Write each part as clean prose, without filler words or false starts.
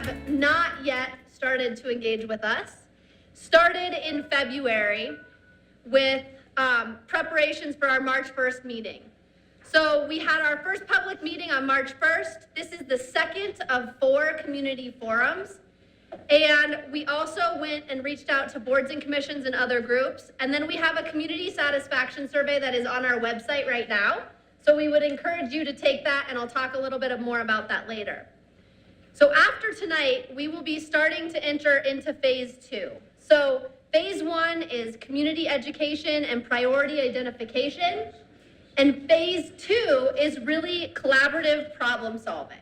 have not yet started to engage with us, started in February with preparations for our March 1st meeting. So we had our first public meeting on March 1st. This is the second of 4 community forums. And we also went and reached out to boards and commissions and other groups. And then we have a community satisfaction survey that is on our website right now. So we would encourage you to take that, and I'll talk a little bit more about that later. So after tonight, we will be starting to enter into phase 2. So phase 1 is community education and priority identification. And phase 2 is really collaborative problem solving.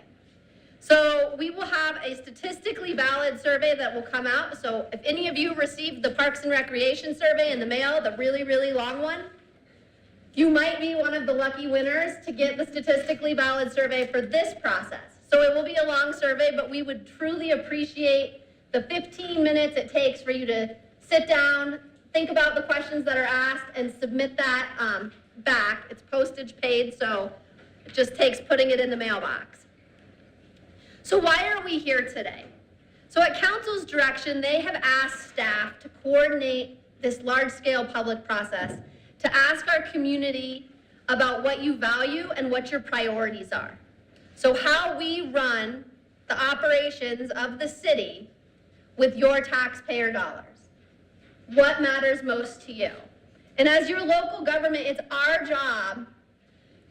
So we will have a statistically valid survey that will come out. So if any of you received the Parks and Recreation survey in the mail, the really, really long one, you might be one of the lucky winners to get the statistically valid survey for this process. So it will be a long survey, but we would truly appreciate the 15 minutes it takes for you to sit down, think about the questions that are asked, and submit that back. It's postage paid, so it just takes putting it in the mailbox. So why are we here today? So at council's direction, they have asked staff to coordinate this large-scale public process to ask our community about what you value and what your priorities are. So how we run the operations of the city with your taxpayer dollars. What matters most to you? And as your local government, it's our job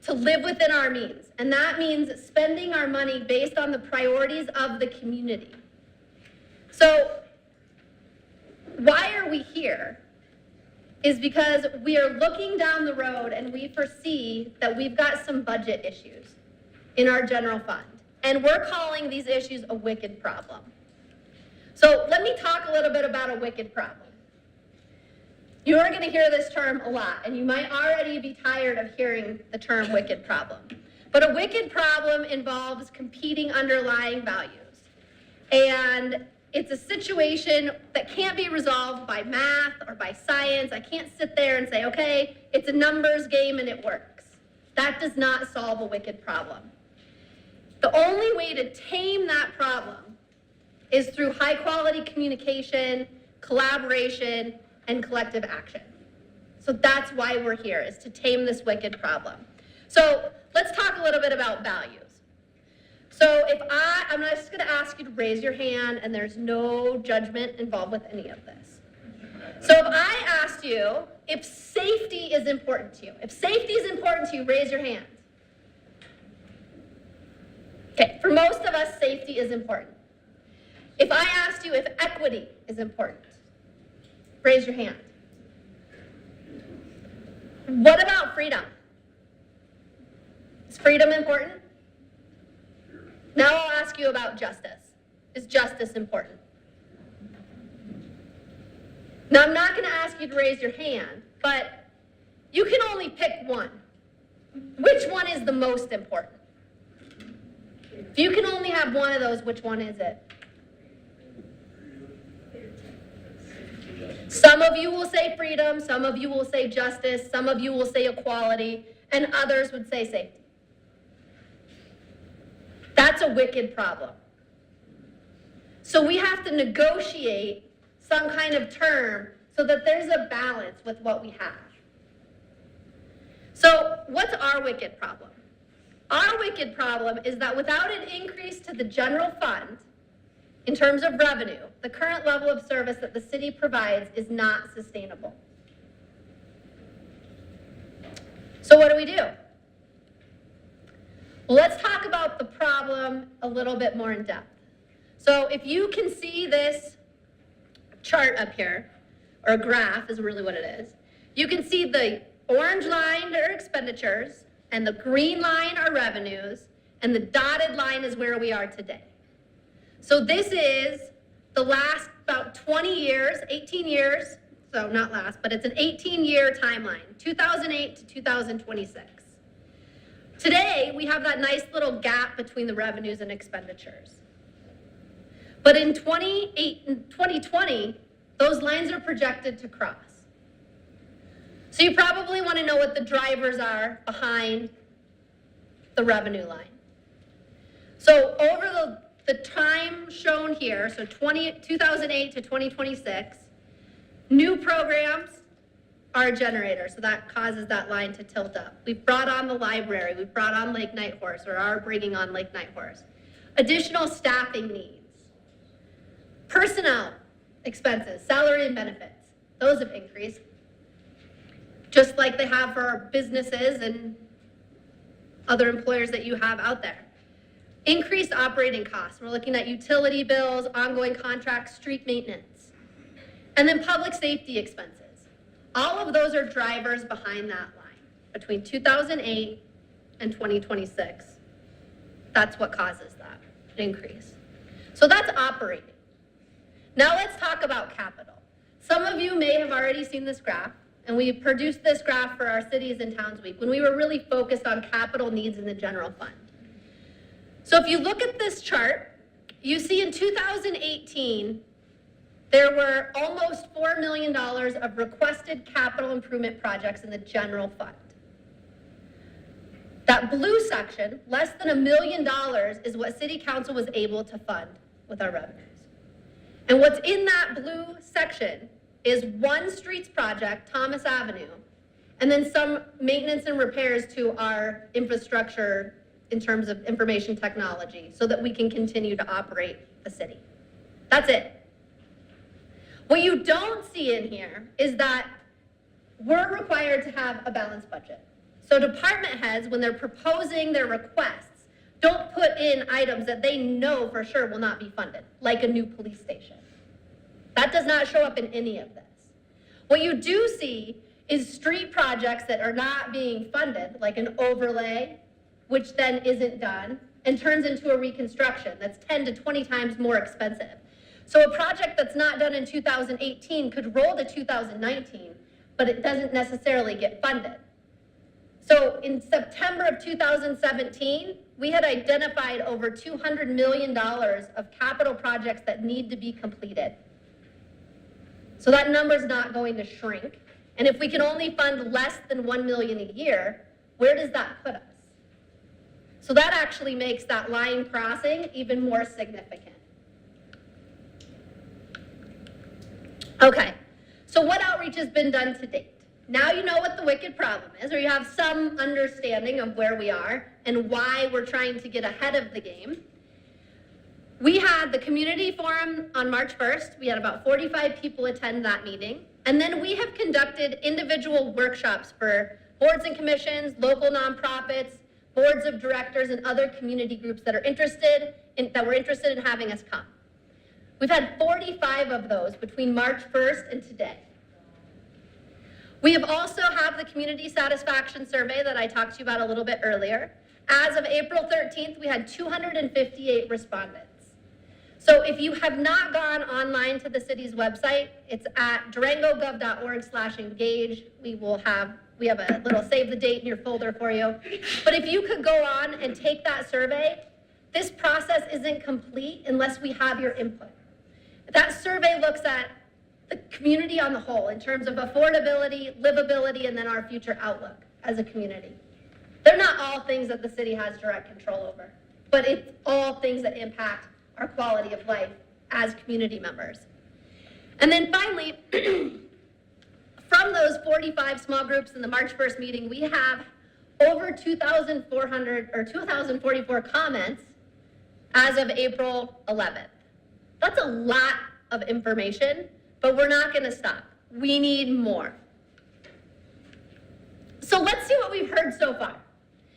to live within our means. And that means spending our money based on the priorities of the community. So why are we here? Is because we are looking down the road and we foresee that we've got some budget issues in our general fund. And we're calling these issues a wicked problem. So let me talk a little bit about a wicked problem. You are going to hear this term a lot, and you might already be tired of hearing the term wicked problem. But a wicked problem involves competing underlying values. And it's a situation that can't be resolved by math or by science. I can't sit there and say, okay, it's a numbers game and it works. That does not solve a wicked problem. The only way to tame that problem is through high quality communication, collaboration, and collective action. So that's why we're here, is to tame this wicked problem. So let's talk a little bit about values. So I'm just gonna ask you to raise your hand, and there's no judgment involved with any of this. So if I asked you if safety is important to you, raise your hand. Okay, for most of us, safety is important. If I asked you if equity is important, raise your hand. What about freedom? Is freedom important? Now I'll ask you about justice. Is justice important? Now I'm not going to ask you to raise your hand, but you can only pick one. Which one is the most important? If you can only have one of those, which one is it? Some of you will say freedom, some of you will say justice, some of you will say equality, and others would say safety. That's a wicked problem. So we have to negotiate some kind of term so that there's a balance with what we have. So what's our wicked problem? Our wicked problem is that without an increase to the general fund, in terms of revenue, the current level of service that the city provides is not sustainable. So what do? Well, let's talk about the problem a little bit more in depth. So if you can see this chart up here, or a graph is really what it is, you can see the orange line are expenditures, and the green line are revenues, and the dotted line is where we are today. So this is the last about 20 years, 18 years, so not last, but it's an 18-year timeline, 2008 to 2026. Today, we have that nice little gap between the revenues and expenditures. But in 2020, those lines are projected to cross. So you probably want to know what the drivers are behind the revenue line. So over the the time shown here, so 2008 to 2026, new programs are a generator, so that causes that line to tilt up. We've brought on the library, we've brought on Lake Nighthorse, or are bringing on Lake Nighthorse. Additional staffing needs. Personnel expenses, salary and benefits, those have increased, just like they have for our businesses and other employers that you have out there. Increased operating costs, we're looking at utility bills, ongoing contracts, street maintenance, and then public safety expenses. All of those are drivers behind that line between 2008 and 2026. That's what causes that increase. So that's operating. Now let's talk about capital. Some of you may have already seen this graph, and we produced this graph for our Cities and Towns Week when we were really focused on capital needs in the general fund. So if you look at this chart, you see in 2018, there were almost $4 million of requested capital improvement projects in the general fund. That blue section, less than $1 million, is what City Council was able to fund with our revenues. And what's in that blue section is one streets project, Thomas Avenue, and then some maintenance and repairs to our infrastructure in terms of information technology so that we can continue to operate the city. That's it. What you don't see in here is that we're required to have a balanced budget. So department heads, when they're proposing their requests, don't put in items that they know for sure will not be funded, like a new police station. That does not show up in any of this. What you do see is street projects that are not being funded, like an overlay, which then isn't done, and turns into a reconstruction that's 10 to 20 times more expensive. So a project that's not done in 2018 could roll to 2019, but it doesn't necessarily get funded. So in September of 2017, we had identified over $200 million of capital projects that need to be completed. So that number's not going to shrink. And if we can only fund less than $1 million a year, where does that put us? So that actually makes that line crossing even more significant. Okay, so what outreach has been done to date? Now you know what the wicked problem is, or you have some understanding of where we are and why we're trying to get ahead of the game. We had the community forum on March 1st. We had about 45 people attend that meeting. And then we have conducted individual workshops for boards and commissions, local nonprofits, boards of directors, and other community groups that were interested in having us come. We've had 45 of those between March 1st and today. We have also have the community satisfaction survey that I talked to you about a little bit earlier. As of April 13th, we had 258 respondents. So if you have not gone online to the city's website, it's at durangogov.org/engage. We have a little save the date in your folder for you. But if you could go on and take that survey, this process isn't complete unless we have your input. That survey looks at the community on the whole in terms of affordability, livability, and then our future outlook as a community. They're not all things that the city has direct control over, but it's all things that impact our quality of life as community members. And then finally, from those 45 small groups in the March 1st meeting, we have over 2,044 comments as of April 11th. That's a lot of information, but we're not going to stop. We need more. So let's see what we've heard so far.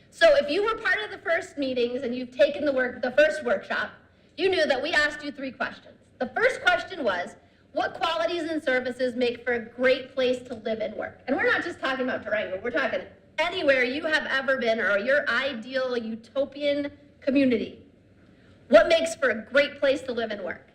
So if you were part of the first meetings and you've taken the first workshop, you knew that we asked you 3 questions. The first question was, what qualities and services make for a great place to live and work? And we're not just talking about Durango, we're talking anywhere you have ever been or your ideal utopian community. What makes for a great place to live and work?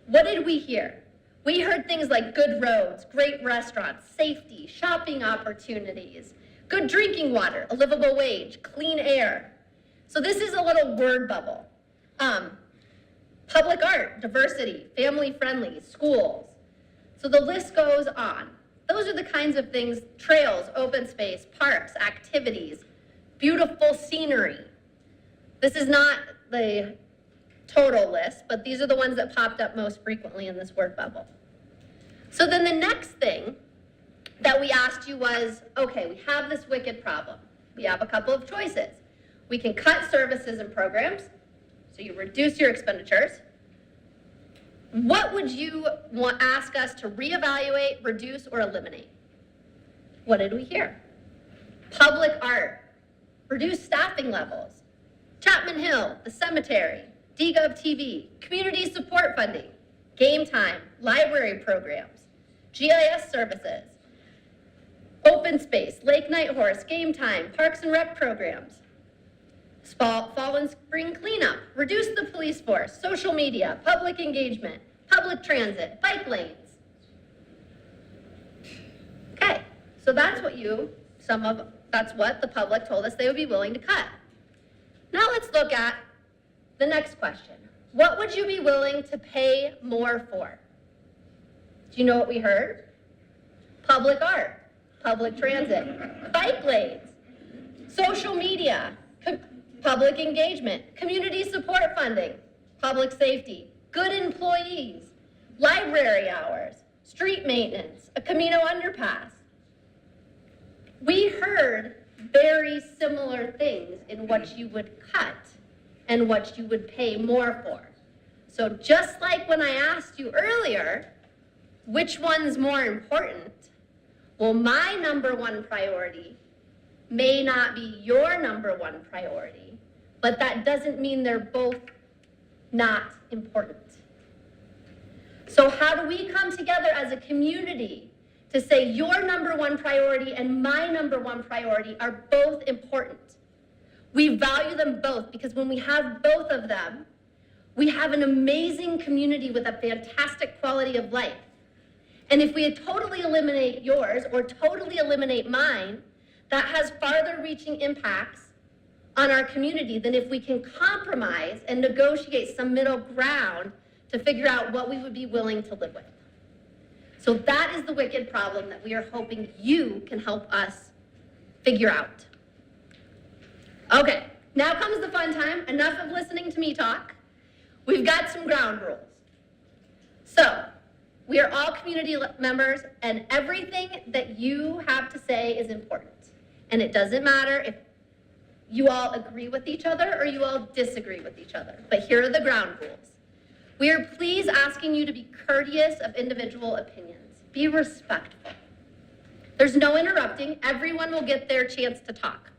What did we hear? We heard things like good roads, great restaurants, safety, shopping opportunities, good drinking water, a livable wage, clean air. So this is a little word bubble. Public art, diversity, family-friendly, schools. So the list goes on. Those are the kinds of things, trails, open space, parks, activities, beautiful scenery. This is not the total list, but these are the ones that popped up most frequently in this word bubble. So then the next thing that we asked you was, okay, we have this wicked problem. We have a couple of choices. We can cut services and programs, so you reduce your expenditures. What would you ask us to reevaluate, reduce, or eliminate? What did we hear? Public art, reduce staffing levels, Chapman Hill, the cemetery, DGov TV, community support funding, game time, library programs, GIS services, open space, Lake Nighthorse, game time, parks and rec programs, fall and spring cleanup, reduce the police force, social media, public engagement, public transit, bike lanes. Okay, so that's what the public told us they would be willing to cut. Now let's look at the next question. What would you be willing to pay more for? Do you know what we heard? Public art, public transit, bike lanes, social media, public engagement, community support funding, public safety, good employees, library hours, street maintenance, a Camino underpass. We heard very similar things in what you would cut and what you would pay more for. So just like when I asked you earlier, which one's more important? Well, my number one priority may not be your number one priority, but that doesn't mean they're both not important. So how do we come together as a community to say your number one priority and my number one priority are both important? We value them both because when we have both of them, we have an amazing community with a fantastic quality of life. And if we totally eliminate yours or totally eliminate mine, that has farther reaching impacts on our community than if we can compromise and negotiate some middle ground to figure out what we would be willing to live with. So that is the wicked problem that we are hoping you can help us figure out. Okay, now comes the fun time. Enough of listening to me talk. We've got some ground rules. So, we are all community members, and everything that you have to say is important. And it doesn't matter if you all agree with each other or you all disagree with each other. But here are the ground rules. We are please asking you to be courteous of individual opinions. Be respectful. There's no interrupting. Everyone will get their chance to talk.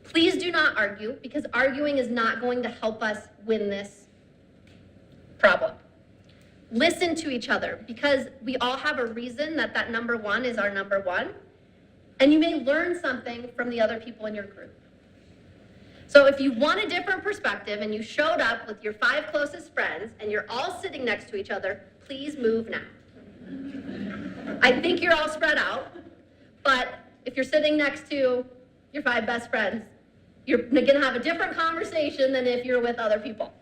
Please do not argue, because arguing is not going to help us win this problem. Listen to each other, because we all have a reason that that number one is our number one, and you may learn something from the other people in your group. So if you want a different perspective and you showed up with your 5 closest friends and you're all sitting next to each other, please move now. I think you're all spread out, but if you're sitting next to your 5 best friends, you're gonna have a different conversation than if you're with other people.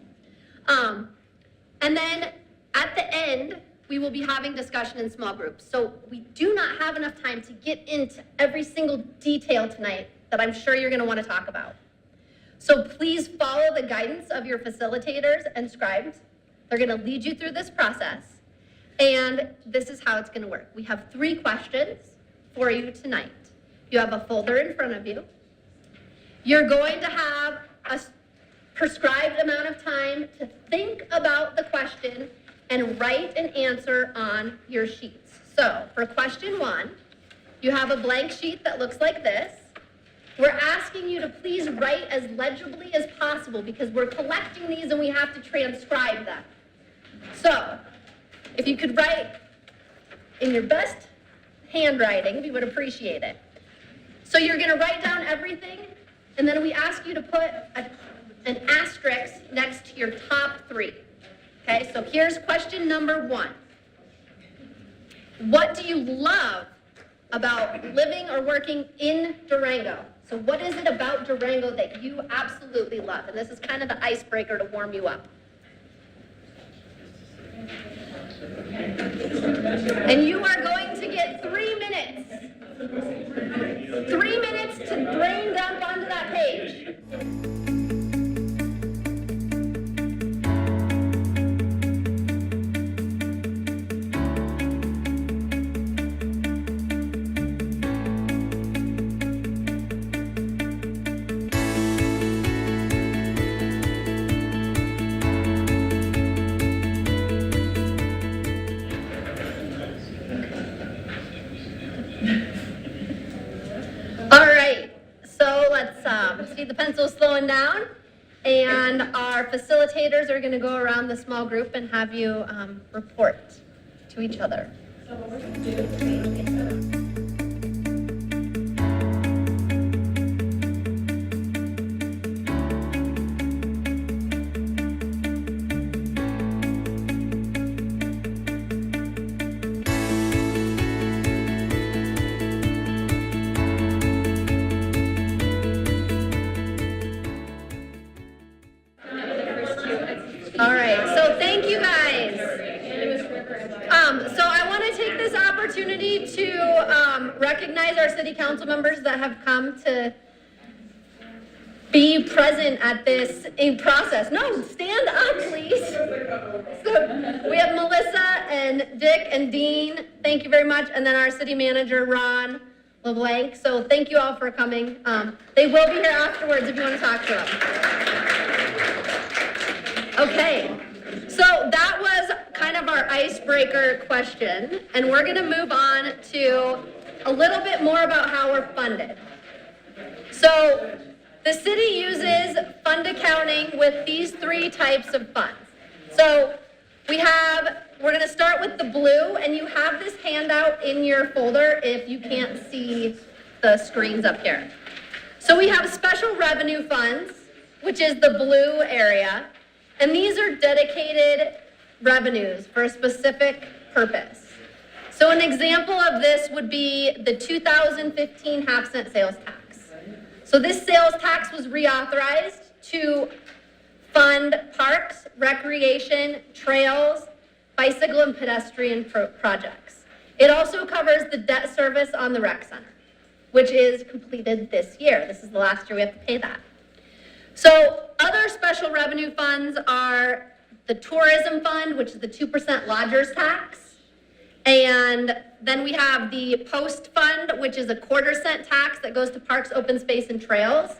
And then at the end, we will be having discussion in small groups. So we do not have enough time to get into every single detail tonight that I'm sure you're gonna wanna talk about. So please follow the guidance of your facilitators and scribes. They're gonna lead you through this process. And this is how it's gonna work. We have 3 questions for you tonight. You have a folder in front of you. You're going to have a prescribed amount of time to think about the question and write an answer on your sheets. So for question 1, you have a blank sheet that looks like this. We're asking you to please write as legibly as possible because we're collecting these and we have to transcribe them. So if you could write in your best handwriting, we would appreciate it. So you're gonna write down everything, and then we ask you to put an asterisk next to your top 3. Okay, so here's question number 1. What do you love about living or working in Durango? So what is it about Durango that you absolutely love? And this is kind of the icebreaker to warm you up. And you are going to get 3 minutes. 3 minutes to brain dump onto that page. see the pencil slowing down. And our facilitators are going to go around the small group and have you report to each other. So what we're going to do is All right, so thank you guys. So I want to take this opportunity to recognize our city council members that have come to be present at this process. No, stand up, please. So we have Melissa and Dick and Dean. Thank you very much. And then our city manager, Ron LeBlanc. So thank you all for coming. They will be here afterwards if you want to talk to them. Okay, so that was kind of our icebreaker question, and we're going to move on to a little bit more about how we're funded. So the city uses fund accounting with these three types of funds. So we're going to start with the blue, and you have this handout in your folder if you can't see the screens up here. So we have special revenue funds, which is the blue area. And these are dedicated revenues for a specific purpose. So an example of this would be the 2015 half-cent sales tax. So this sales tax was reauthorized to fund parks, recreation, trails, bicycle and pedestrian projects. It also covers the debt service on the rec center, which is completed this year. This is the last year we have to pay that. So other special revenue funds are the tourism fund, which is the 2% lodgers tax. And then we have the post fund, which is a quarter-cent tax that goes to parks, open space, and trails.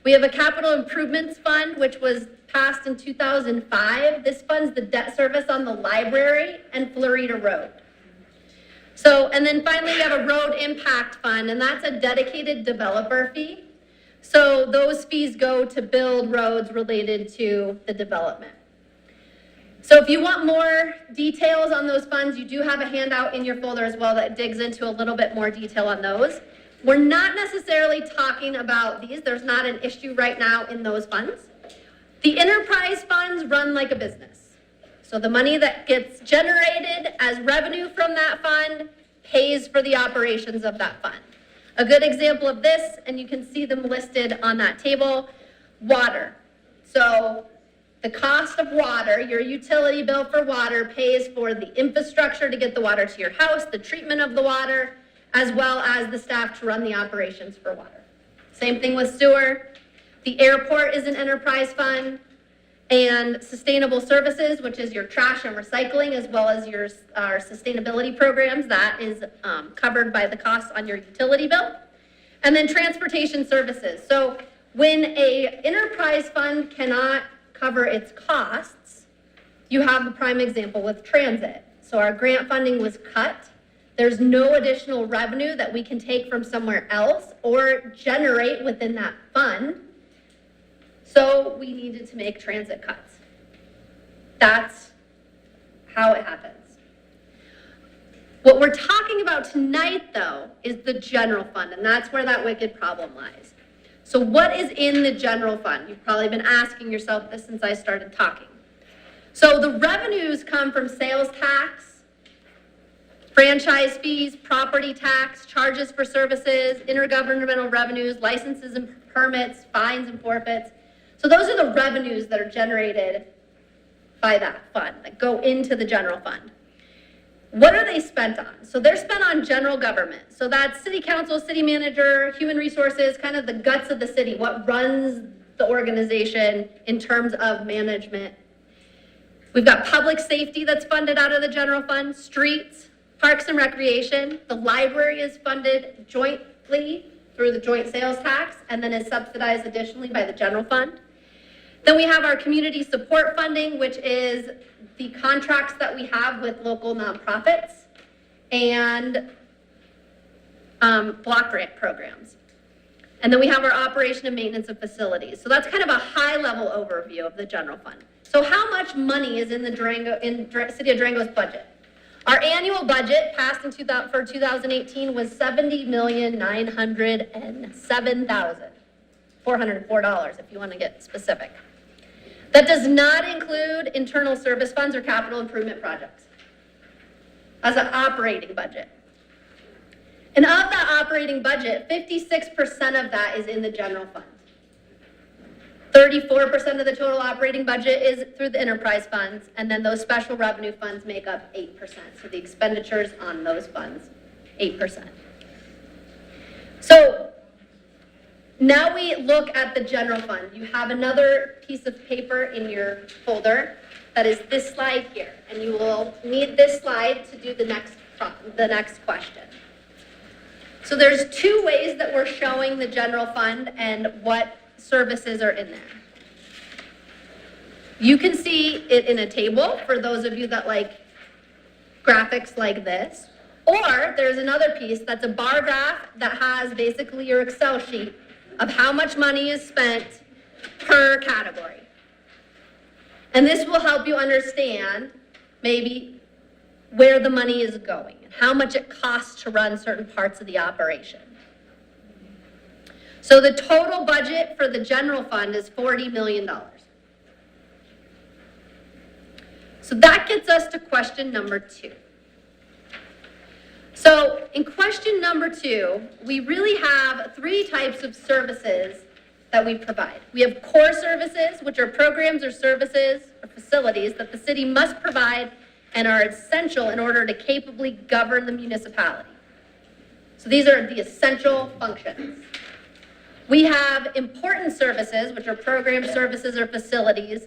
We have a capital improvements fund, which was passed in 2005. This funds the debt service on the library and Florida Road. So, and then finally we have a road impact fund, and that's a dedicated developer fee. So those fees go to build roads related to the development. So if you want more details on those funds, you do have a handout in your folder as well that digs into a little bit more detail on those. We're not necessarily talking about these. There's not an issue right now in those funds. The enterprise funds run like a business. So the money that gets generated as revenue from that fund pays for the operations of that fund. A good example of this, and you can see them listed on that table, water. So the cost of water, your utility bill for water pays for the infrastructure to get the water to your house, the treatment of the water, as well as the staff to run the operations for water. Same thing with sewer. The airport is an enterprise fund, and sustainable services, which is your trash and recycling, as well as our sustainability programs, that is covered by the costs on your utility bill. And then transportation services. So when a enterprise fund cannot cover its costs, you have the prime example with transit. So our grant funding was cut. There's no additional revenue that we can take from somewhere else or generate within that fund. So we needed to make transit cuts. That's how it happens. What we're talking about tonight, though, is the general fund, and that's where that wicked problem lies. So what is in the general fund? You've probably been asking yourself this since I started talking. So the revenues come from sales tax, franchise fees, property tax, charges for services, intergovernmental revenues, licenses and permits, fines and forfeits. So those are the revenues that are generated by that fund, that go into the general fund. What are they spent on? So they're spent on general government. So that's city council, city manager, human resources, kind of the guts of the city, what runs the organization in terms of management. We've got public safety that's funded out of the general fund, streets, parks and recreation. The library is funded jointly through the joint sales tax and then is subsidized additionally by the general fund. Then we have our community support funding, which is the contracts that we have with local nonprofits and block grant programs. And then we have our operation and maintenance of facilities. So that's kind of a high-level overview of the general fund. So how much money is in the City of Durango's budget? Our annual budget passed for 2018 was $70,907,404, if you want to get specific. That does not include internal service funds or capital improvement projects as an operating budget. And of that operating budget, 56% of that is in the general fund. 34% of the total operating budget is through the enterprise funds, and then those special revenue funds make up 8%. So the expenditures on those funds, 8%. So now we look at the general fund. You have another piece of paper in your folder that is this slide here, and you will need this slide to do the next question. So there's two ways that we're showing the general fund and what services are in there. You can see it in a table for those of you that like graphics like this, or there's another piece that's a bar graph that has basically your Excel sheet of how much money is spent per category. And this will help you understand maybe where the money is going and how much it costs to run certain parts of the operation. So the total budget for the general fund is $40 million. So that gets us to question number 2. So in question number 2, we really have 3 types of services that we provide. We have core services, which are programs or services or facilities that the city must provide and are essential in order to capably govern the municipality. So these are the essential functions. We have important services, which are program services or facilities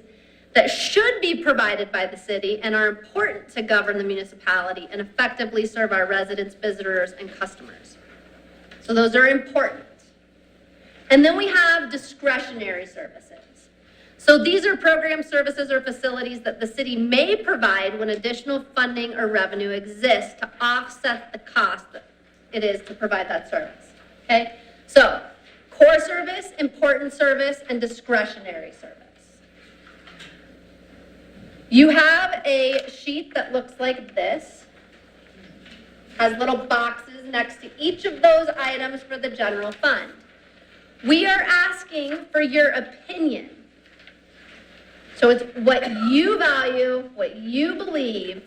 that should be provided by the city and are important to govern the municipality and effectively serve our residents, visitors, and customers. So those are important. And then we have discretionary services. So these are program services or facilities that the city may provide when additional funding or revenue exists to offset the cost that it is to provide that service. Okay? So core service, important service, and discretionary service. You have a sheet that looks like this, has little boxes next to each of those items for the general fund. We are asking for your opinion. So it's what you value, what you believe.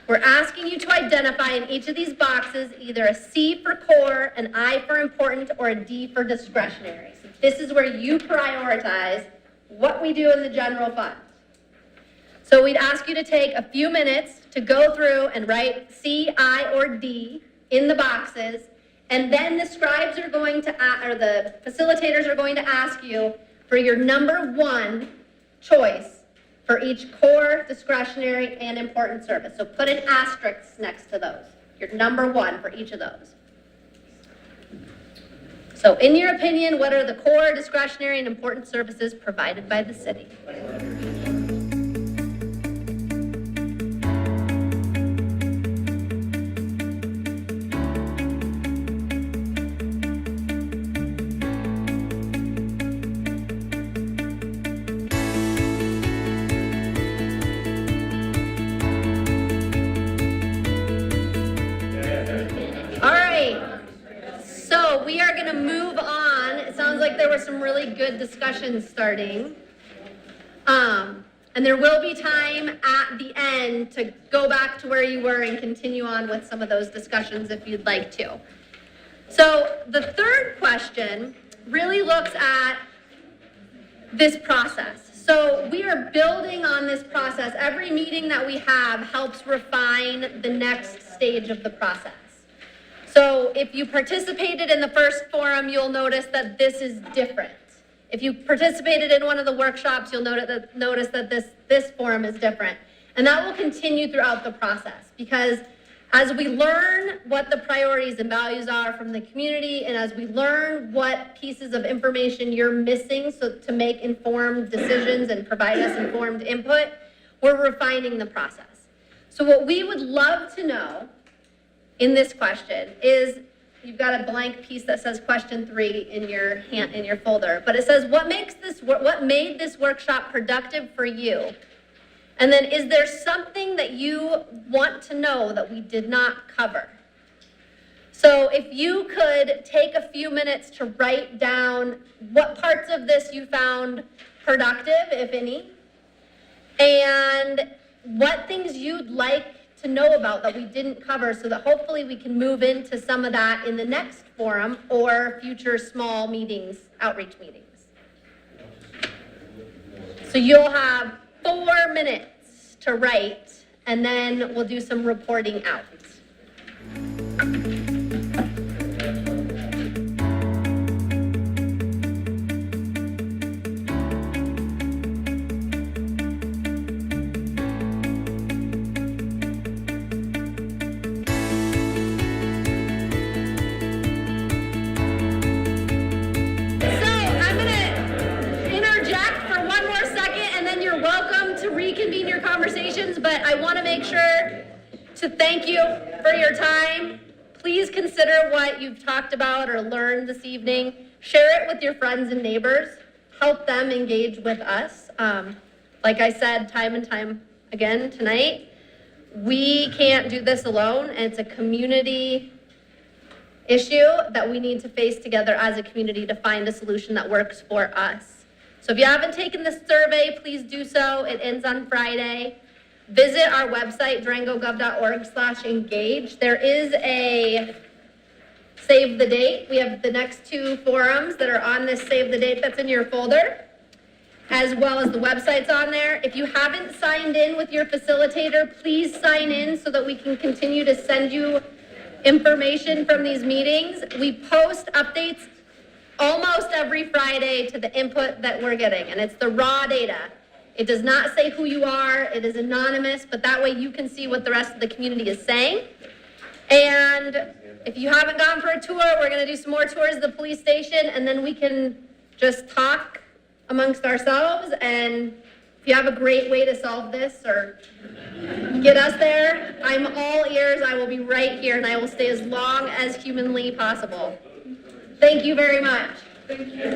We're asking you to identify in each of these boxes either a C for core, an I for important, or a D for discretionary. So this is where you prioritize what we do in the general fund. So we'd ask you to take a few minutes to go through and write C, I, or D in the boxes, and then the scribes are going to, or the facilitators are going to ask you for your number 1 choice for each core, discretionary, and important service. So put an asterisk next to those, your number 1 for each of those. So in your opinion, what are the core, discretionary, and important services provided by the city? We are going to move on. It sounds like there were some really good discussions starting. And there will be time at the end to go back to where you were and continue on with some of those discussions if you'd like to. So the third question really looks at this process. So we are building on this process. Every meeting that we have helps refine the next stage of the process. So if you participated in the first forum, you'll notice that this is different. If you participated in one of the workshops, you'll notice that this forum is different. And that will continue throughout the process, because as we learn what the priorities and values are from the community, and as we learn what pieces of information you're missing so to make informed decisions and provide us informed input, we're refining the process. So what we would love to know in this question is, you've got a blank piece that says question 3 in your folder, but it says, what made this workshop productive for you? And then, is there something that you want to know that we did not cover? So if you could take a few minutes to write down what parts of this you found productive, if any, and what things you'd like to know about that we didn't cover, so that hopefully we can move into some of that in the next forum or future small meetings, outreach meetings. So you'll have 4 minutes to write, and then we'll do some reporting out. Reconvene your conversations, but I want to make sure to thank you for your time. Please consider what you've talked about or learned this evening. Share it with your friends and neighbors. Help them engage with us. Like I said, time and time again tonight, we can't do this alone, and it's a community issue that we need to face together as a community to find a solution that works for us. So if you haven't taken this survey, please do so. It ends on Friday. Visit our website, durangogov.org/engage. There is a save the date. We have the next 2 forums that are on this save the date that's in your folder, as well as the website's on there. If you haven't signed in with your facilitator, please sign in so that we can continue to send you information from these meetings. We post updates almost every Friday to the input that we're getting, and it's the raw data. It does not say who you are, it is anonymous, but that way you can see what the rest of the community is saying. And if you haven't gone for a tour, we're gonna do some more tours of the police station, and then we can just talk amongst ourselves. And if you have a great way to solve this or get us there, I'm all ears. I will be right here, and I will stay as long as humanly possible. Thank you very much. Thank you.